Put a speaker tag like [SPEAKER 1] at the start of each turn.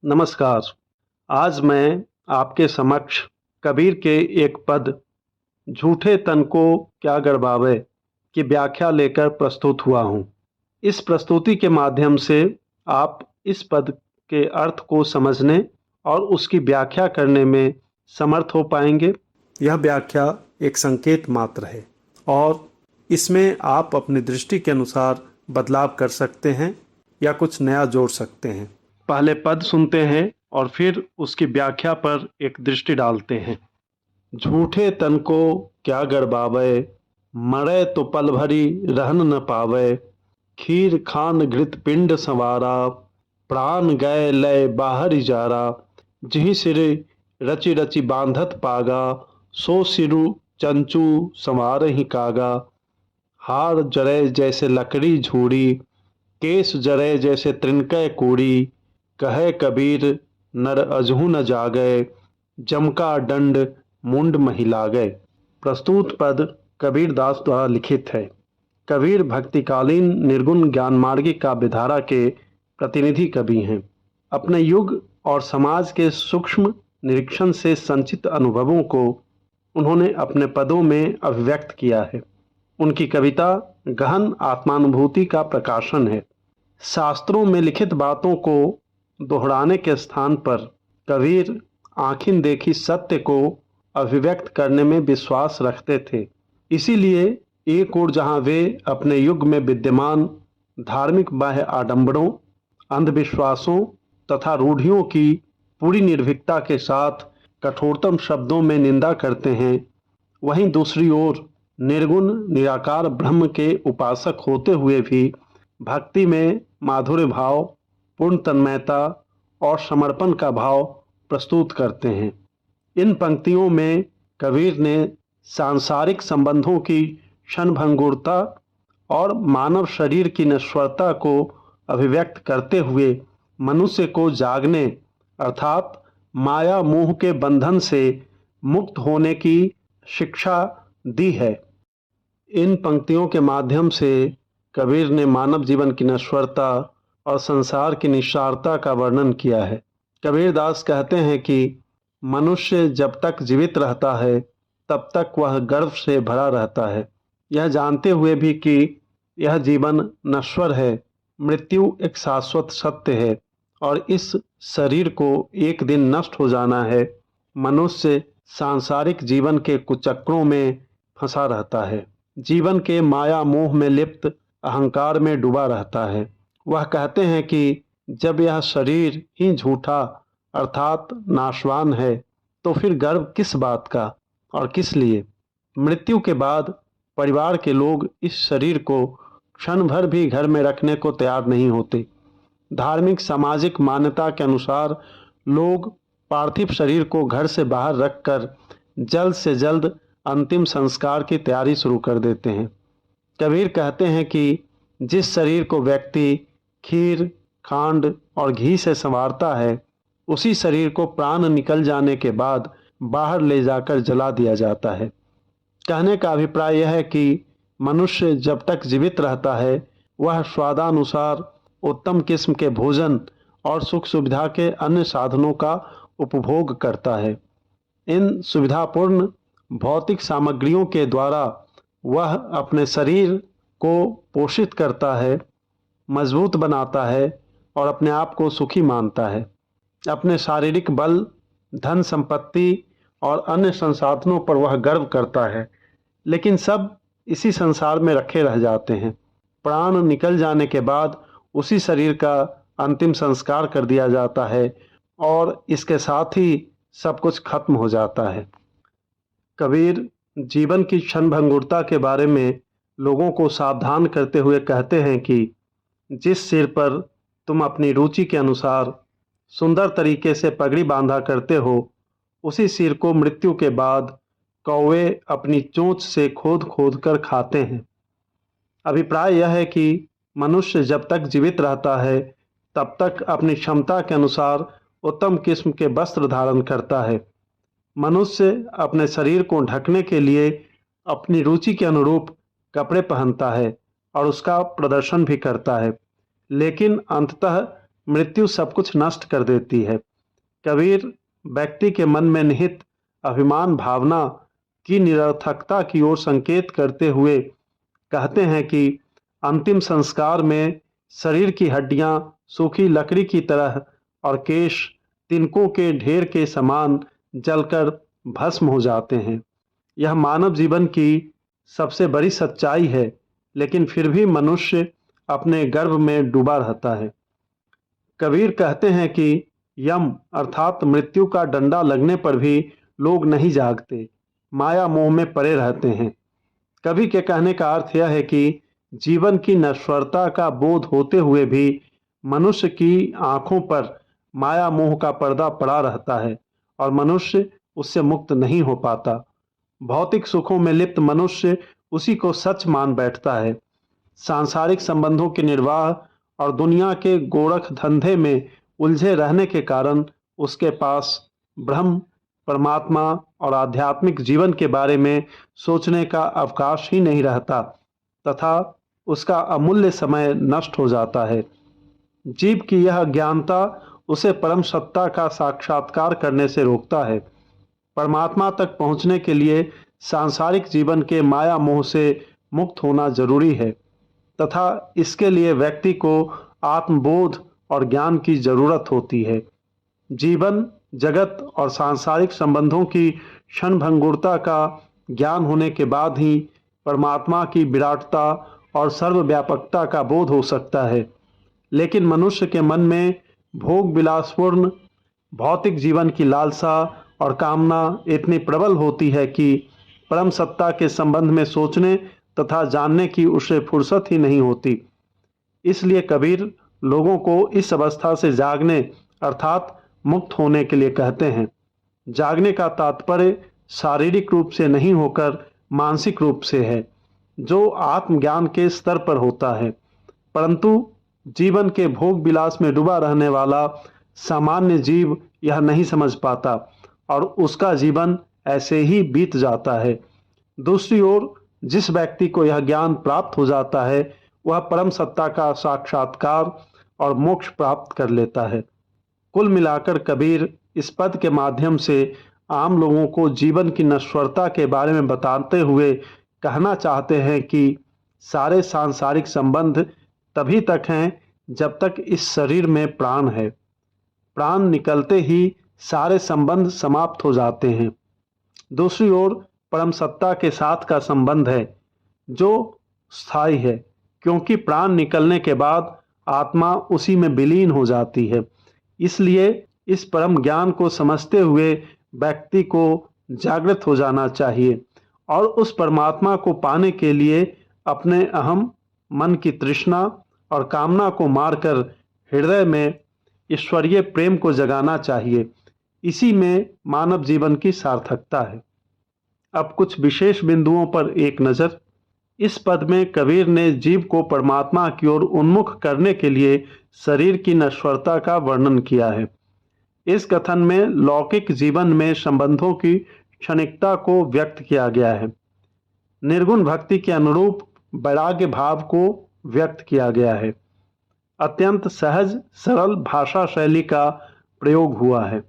[SPEAKER 1] नमस्कार। आज मैं आपके समक्ष कबीर के एक पद झूठे तन को क्या गड़बावे की व्याख्या लेकर प्रस्तुत हुआ हूँ। इस प्रस्तुति के माध्यम से आप इस पद के अर्थ को समझने और उसकी व्याख्या करने में समर्थ हो पाएंगे। यह व्याख्या एक संकेत मात्र है और इसमें आप अपनी दृष्टि के अनुसार बदलाव कर सकते हैं या कुछ नया जोड़ सकते हैं। पहले पद सुनते हैं और फिर उसकी व्याख्या पर एक दृष्टि डालते हैं। झूठे तन को क्या गड़बावे, मरे तो पल भरी रहन न पावे। खीर खान घृत पिंड संवारा, प्राण गए लय बाहर जारा। जिहि सिर रचि रचि बांधत पागा, सो सिरु चंचू संवार ही कागा। हार जरे जैसे लकड़ी झूड़ी, केस जरे जैसे तृणकय कूड़ी। कहे कबीर नर अजहू न जागय, जमका दंड मुंड महिला गए। प्रस्तुत पद कबीर दास द्वारा लिखित है। कबीर भक्तिकालीन निर्गुण ज्ञान मार्गी काव्यधारा के प्रतिनिधि कवि हैं। अपने युग और समाज के सूक्ष्म निरीक्षण से संचित अनुभवों को उन्होंने अपने पदों में अभिव्यक्त किया है। उनकी कविता गहन आत्मानुभूति का प्रकाशन है। शास्त्रों में लिखित बातों को दोहराने के स्थान पर कबीर आँखीं देखी सत्य को अभिव्यक्त करने में विश्वास रखते थे। इसीलिए एक ओर जहाँ वे अपने युग में विद्यमान धार्मिक बाह्य आडंबरों, अंधविश्वासों तथा रूढ़ियों की पूरी निर्भीकता के साथ कठोरतम शब्दों में निंदा करते हैं, वहीं दूसरी ओर निर्गुण निराकार ब्रह्म के उपासक होते हुए भी भक्ति में माधुर्य भाव, पूर्ण तन्मयता और समर्पण का भाव प्रस्तुत करते हैं। इन पंक्तियों में कबीर ने सांसारिक संबंधों की क्षणभंगुरता और मानव शरीर की नश्वरता को अभिव्यक्त करते हुए मनुष्य को जागने अर्थात माया मोह के बंधन से मुक्त होने की शिक्षा दी है। इन पंक्तियों के माध्यम से कबीर ने मानव जीवन की नश्वरता और संसार की निस्सारता का वर्णन किया है। कबीर दास कहते हैं कि मनुष्य जब तक जीवित रहता है तब तक वह गर्व से भरा रहता है, यह जानते हुए भी कि यह जीवन नश्वर है, मृत्यु एक शाश्वत सत्य है और इस शरीर को एक दिन नष्ट हो जाना है। मनुष्य सांसारिक जीवन के कुचक्रों में फंसा रहता है, जीवन के माया मोह में लिप्त अहंकार में डूबा रहता है। वह कहते हैं कि जब यह शरीर ही झूठा अर्थात नाशवान है तो फिर गर्व किस बात का और किस लिए। मृत्यु के बाद परिवार के लोग इस शरीर को क्षण भर भी घर में रखने को तैयार नहीं होते। धार्मिक सामाजिक मान्यता के अनुसार लोग पार्थिव शरीर को घर से बाहर रखकर जल्द से जल्द अंतिम संस्कार की तैयारी शुरू कर देते हैं। कबीर कहते हैं कि जिस शरीर को व्यक्ति खीर, खांड और घी से संवारता है, उसी शरीर को प्राण निकल जाने के बाद बाहर ले जाकर जला दिया जाता है। कहने का अभिप्राय यह है कि मनुष्य जब तक जीवित रहता है वह स्वादानुसार उत्तम किस्म के भोजन और सुख सुविधा के अन्य साधनों का उपभोग करता है। इन सुविधापूर्ण भौतिक सामग्रियों के द्वारा वह अपने शरीर को पोषित करता है, मजबूत बनाता है और अपने आप को सुखी मानता है। अपने शारीरिक बल, धन संपत्ति और अन्य संसाधनों पर वह गर्व करता है, लेकिन सब इसी संसार में रखे रह जाते हैं। प्राण निकल जाने के बाद उसी शरीर का अंतिम संस्कार कर दिया जाता है और इसके साथ ही सब कुछ खत्म हो जाता है। कबीर जीवन की क्षणभंगुरता के बारे में लोगों को सावधान करते हुए कहते हैं कि जिस सिर पर तुम अपनी रुचि के अनुसार सुंदर तरीके से पगड़ी बांधा करते हो, उसी सिर को मृत्यु के बाद कौवे अपनी चोंच से खोद खोद कर खाते हैं। अभिप्राय यह है कि मनुष्य जब तक जीवित रहता है तब तक अपनी क्षमता के अनुसार उत्तम किस्म के वस्त्र धारण करता है। मनुष्य अपने शरीर को ढकने के लिए अपनी रुचि के अनुरूप कपड़े पहनता है और उसका प्रदर्शन भी करता है, लेकिन अंततः मृत्यु सब कुछ नष्ट कर देती है। कबीर व्यक्ति के मन में निहित अभिमान भावना की निरर्थकता की ओर संकेत करते हुए कहते हैं कि अंतिम संस्कार में शरीर की हड्डियां सूखी लकड़ी की तरह और केश तिनकों के ढेर के समान जलकर भस्म हो जाते हैं। यह मानव जीवन की सबसे बड़ी सच्चाई है, लेकिन फिर भी मनुष्य अपने गर्भ में डूबा रहता है। कबीर कहते हैं कि यम अर्थात मृत्यु का डंडा लगने पर भी लोग नहीं जागते, माया मोह में पड़े रहते हैं। कवि के कहने का अर्थ यह है कि जीवन की नश्वरता का बोध होते हुए भी मनुष्य की आंखों पर माया मोह का पर्दा पड़ा रहता है और मनुष्य उससे मुक्त नहीं हो पाता। भौतिक सुखों में लिप्त मनुष्य उसी को सच मान बैठता है। सांसारिक संबंधों के निर्वाह और दुनिया के गोरख धंधे में उलझे रहने के कारण उसके पास ब्रह्म, परमात्मा और आध्यात्मिक जीवन के बारे में सोचने का अवकाश ही नहीं रहता तथा उसका अमूल्य समय नष्ट हो जाता है। जीव की यह अज्ञानता उसे परम सत्ता का साक्षात्कार करने से रोकता है। परमात्मा तक पहुंचने के लिए सांसारिक जीवन के माया मोह से मुक्त होना जरूरी है तथा इसके लिए व्यक्ति को आत्मबोध और ज्ञान की जरूरत होती है। जीवन, जगत और सांसारिक संबंधों की क्षणभंगुरता का ज्ञान होने के बाद ही परमात्मा की विराटता और सर्वव्यापकता का बोध हो सकता है। लेकिन मनुष्य के मन में भोग विलासपूर्ण भौतिक जीवन की लालसा और कामना इतनी प्रबल होती है कि परम सत्ता के संबंध में सोचने तथा जानने की उसे फुर्सत ही नहीं होती। इसलिए कबीर लोगों को इस अवस्था से जागने अर्थात मुक्त होने के लिए कहते हैं। जागने का तात्पर्य शारीरिक रूप से नहीं होकर मानसिक रूप से है, जो आत्मज्ञान के स्तर पर होता है। परंतु जीवन के भोग विलास में डूबा रहने वाला सामान्य जीव यह नहीं समझ पाता और उसका जीवन ऐसे ही बीत जाता है। दूसरी ओर जिस व्यक्ति को यह ज्ञान प्राप्त हो जाता है वह परम सत्ता का साक्षात्कार और मोक्ष प्राप्त कर लेता है। कुल मिलाकर कबीर इस पद के माध्यम से आम लोगों को जीवन की नश्वरता के बारे में बताते हुए कहना चाहते हैं कि सारे सांसारिक संबंध तभी तक हैं जब तक इस शरीर में प्राण है। प्राण निकलते ही सारे संबंध समाप्त हो जाते हैं। दूसरी ओर परम सत्ता के साथ का संबंध है जो स्थायी है, क्योंकि प्राण निकलने के बाद आत्मा उसी में विलीन हो जाती है। इसलिए इस परम ज्ञान को समझते हुए व्यक्ति को जागृत हो जाना चाहिए और उस परमात्मा को पाने के लिए अपने अहम मन की तृष्णा और कामना को मारकर हृदय में ईश्वरीय प्रेम को जगाना चाहिए। इसी में मानव जीवन की सार्थकता है। अब कुछ विशेष बिंदुओं पर एक नज़र। इस पद में कबीर ने जीव को परमात्मा की ओर उन्मुख करने के लिए शरीर की नश्वरता का वर्णन किया है। इस कथन में लौकिक जीवन में संबंधों की क्षणिकता को व्यक्त किया गया है। निर्गुण भक्ति के अनुरूप वैराग्य भाव को व्यक्त किया गया है। अत्यंत सहज सरल भाषा शैली का प्रयोग हुआ है।